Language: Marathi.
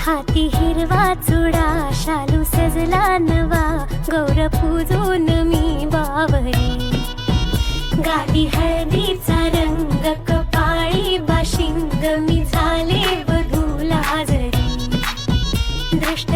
हाती हिरवा चुडा, शालू सजला नवा, गौर पूजून मी बावरी. गाली हळदीचा रंग, कपाळी बाशिंग, मी झाले वधूला जरी. दृष्ट